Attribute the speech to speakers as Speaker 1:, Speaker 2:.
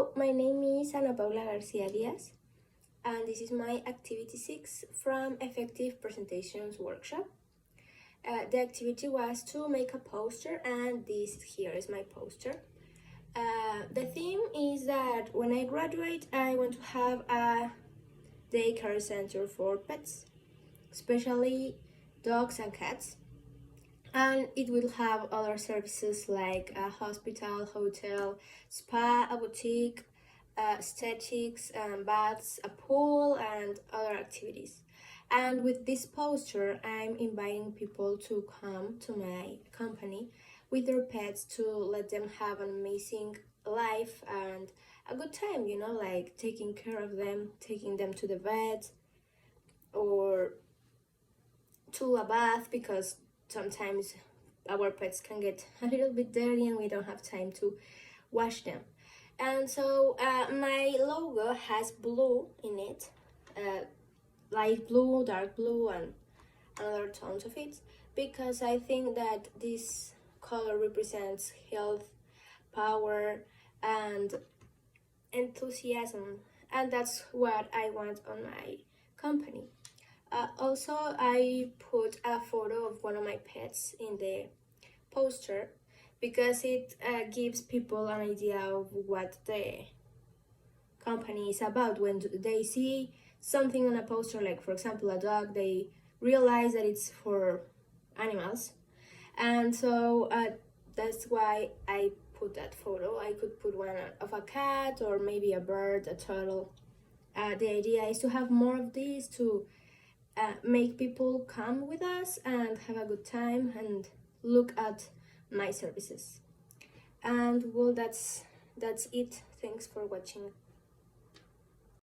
Speaker 1: Hello, my name is Ana Paula Garcia Diaz, and this is my activity 6 from Effective Presentations Workshop. The activity was to make a poster, and this here is my poster. The theme is that when I graduate, I want to have a daycare center for pets, especially dogs and cats. And it will have other services like a hospital, hotel, spa, a boutique, aesthetics, baths, a pool, and other activities. And with this poster, I'm inviting people to come to my company with their pets to let them have an amazing life and a good time, like taking care of them, taking them to the vet or to a bath, because sometimes our pets can get a little bit dirty and we don't have time to wash them. And so my logo has blue in it, light blue, dark blue, and other tones of it, because I think that this color represents health, power, and enthusiasm, and that's what I want on my company. Also, I put a photo of one of my pets in the poster because it gives people an idea of what the company is about. When they see something on a poster, like for example a dog, they realize that it's for animals, and so that's why I put that photo. I could put one of a cat or maybe a bird, a turtle. The idea is to have more of these to make people come with us and have a good time and look at my services. And well, that's it. Thanks for watching.